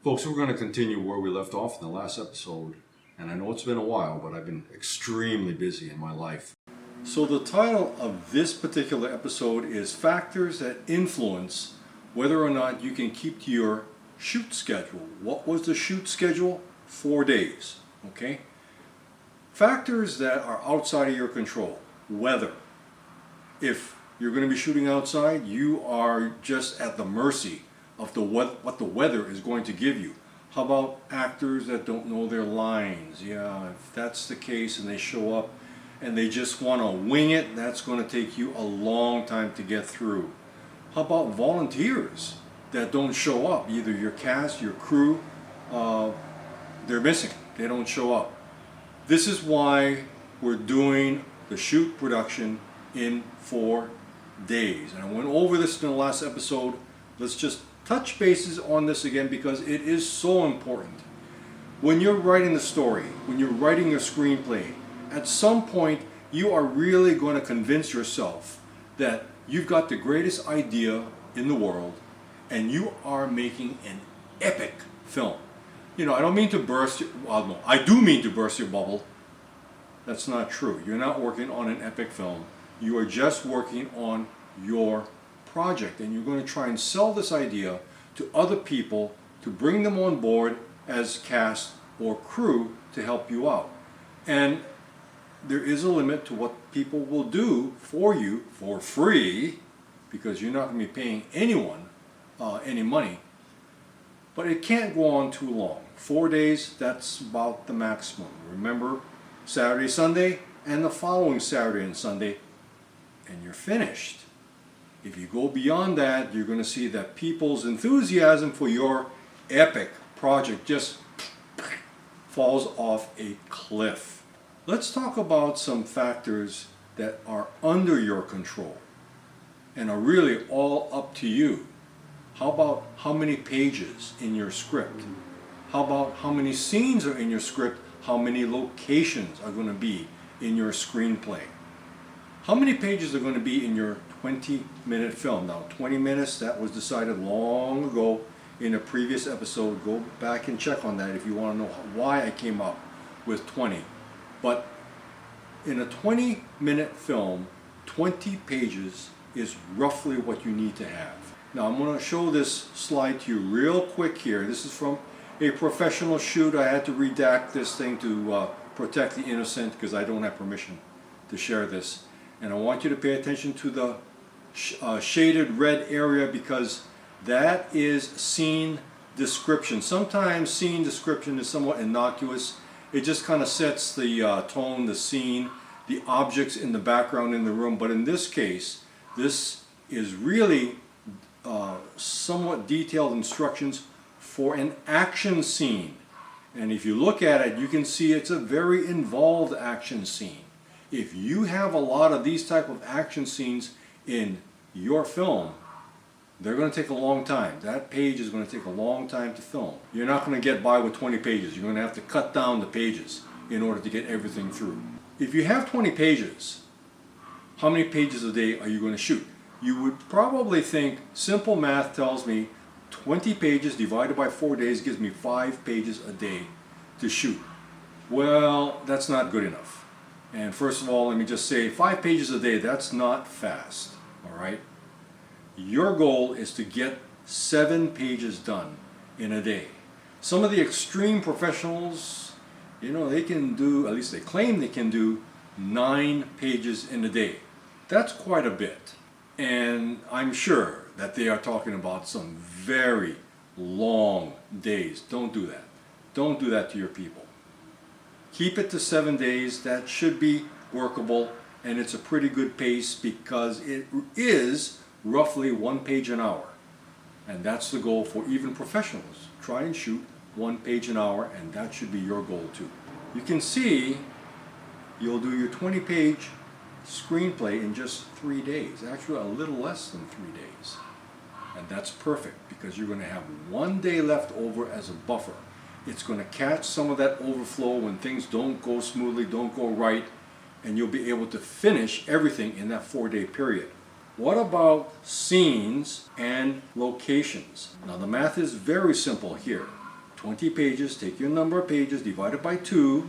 Folks, we're going to continue where we left off in the last episode. And I know it's been a while, but I've been extremely busy in my life. So the title of this particular episode is Factors That Influence Whether or Not You Can Keep to Your Shoot Schedule. What was the shoot schedule? 4 days. Okay? Factors that are outside of your control. Weather. If you're going to be shooting outside, you are just at the mercy of what the weather is going to give you. How about actors that don't know their lines? Yeah, if that's the case and they show up and they just want to wing it, that's going to take you a long time to get through. How about volunteers that don't show up? Either your cast, your crew, they're missing. They don't show up. This is why we're doing the shoot production in 4 days. And I went over this in the last episode. Let's just touch bases on this again because it is so important. When you're writing the story, when you're writing your screenplay, at some point you are really going to convince yourself that you've got the greatest idea in the world and you are making an epic film. You know, I don't mean to burst your, well, no, I do mean to burst your bubble. That's not true. You're not working on an epic film. You are just working on your project, and you're going to try and sell this idea to other people to bring them on board as cast or crew to help you out. And there is a limit to what people will do for you for free, because you're not going to be paying anyone any money. But it can't go on too long. 4 days, that's about the maximum. Remember, Saturday, Sunday, and the following Saturday and Sunday, and you're finished. If you go beyond that, you're going to see that people's enthusiasm for your epic project just falls off a cliff. Let's talk about some factors that are under your control and are really all up to you. How about how many pages in your script? How about how many scenes are in your script? How many locations are going to be in your screenplay? How many pages are going to be in your 20-minute film? Now, 20 minutes, that was decided long ago in a previous episode. Go back and check on that if you want to know why I came up with 20. But in a 20-minute film, 20 pages is roughly what you need to have. Now, I'm going to show this slide to you real quick here. This is from a professional shoot. I had to redact this thing to protect the innocent because I don't have permission to share this. And I want you to pay attention to the shaded red area because that is scene description. Sometimes scene description is somewhat innocuous. It just kind of sets the tone, the scene, the objects in the background in the room. But in this case, this is really somewhat detailed instructions for an action scene. And if you look at it, you can see it's a very involved action scene. If you have a lot of these type of action scenes in your film, they're going to take a long time. That page is going to take a long time to film. You're not going to get by with 20 pages. You're going to have to cut down the pages in order to get everything through. If you have 20 pages, how many pages a day are you going to shoot? You would probably think, simple math tells me 20 pages divided by 4 days gives me 5 pages a day to shoot. Well, that's not good enough. And first of all, let me just say 5 pages a day, that's not fast, all right? Your goal is to get 7 pages done in a day. Some of the extreme professionals, you know, they can do, at least they claim they can do 9 pages in a day. That's quite a bit. And I'm sure that they are talking about some very long days. Don't do that. Don't do that to your people. Keep it to 7 days. That should be workable, and it's a pretty good pace because it is roughly 1 page an hour. And that's the goal for even professionals. Try and shoot 1 page an hour, and that should be your goal too. You can see you'll do your 20-page screenplay in just 3 days. Actually, a little less than 3 days. And that's perfect because you're going to have 1 day left over as a buffer. It's going to catch some of that overflow when things don't go smoothly, don't go right, and you'll be able to finish everything in that 4-day period. What about scenes and locations? Now the math is very simple here. 20 pages, take your number of pages, divide it by 2,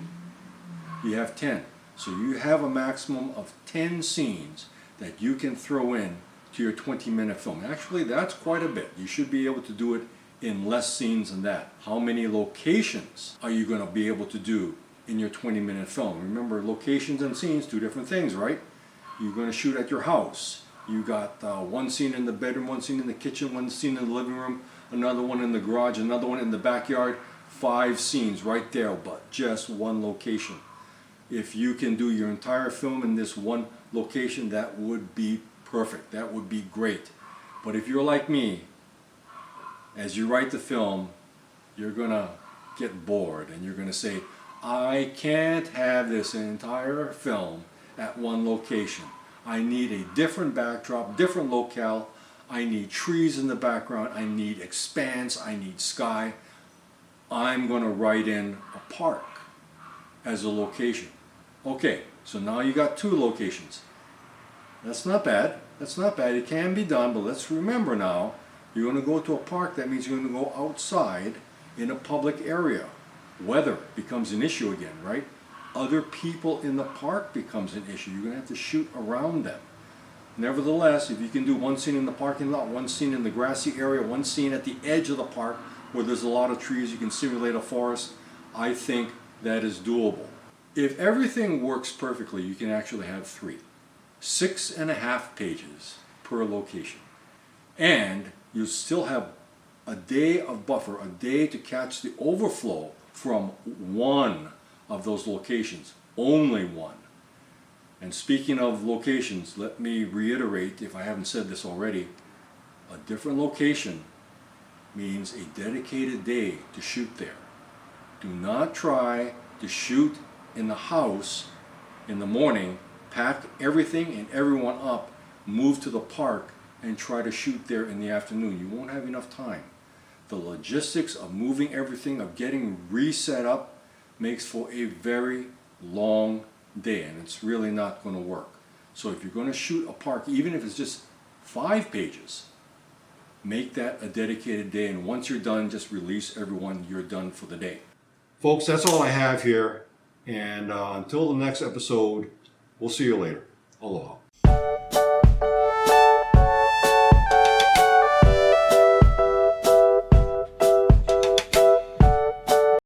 you have 10. So you have a maximum of 10 scenes that you can throw in to your 20-minute film. Actually, that's quite a bit. You should be able to do it in less scenes than that. How many locations are you going to be able to do in your 20-minute film? Remember, locations and scenes, two different things, right? You're going to shoot at your house. You got one scene in the bedroom, one scene in the kitchen, one scene in the living room, another one in the garage, another one in the backyard. 5 scenes right there, but just one location. If you can do your entire film in this one location, that would be perfect. That would be great. But if you're like me, as you write the film, you're going to get bored and you're going to say, I can't have this entire film at one location. I need a different backdrop, different locale. I need trees in the background. I need expanse. I need sky. I'm going to write in a park as a location. Okay, so now you got 2 locations. That's not bad. That's not bad. It can be done, but let's remember now, you're going to go to a park. That means you're going to go outside in a public area. Weather becomes an issue again, right? Other people in the park becomes an issue. You're going to have to shoot around them. Nevertheless, if you can do one scene in the parking lot, one scene in the grassy area, one scene at the edge of the park where there's a lot of trees, you can simulate a forest, I think that is doable. If everything works perfectly, you can actually have 3. 6.5 pages per location. And you still have a day of buffer, a day to catch the overflow from one of those locations, only one. And speaking of locations, let me reiterate, if I haven't said this already, a different location means a dedicated day to shoot there. Do not try to shoot in the house in the morning, pack everything and everyone up, move to the park, and try to shoot there in the afternoon. You won't have enough time. The logistics of moving everything, of getting reset up, makes for a very long day, and it's really not going to work. So if you're going to shoot a park, even if it's just 5 pages, make that a dedicated day, and once you're done, just release everyone. You're done for the day. Folks, that's all I have here, and until the next episode, we'll see you later. Aloha.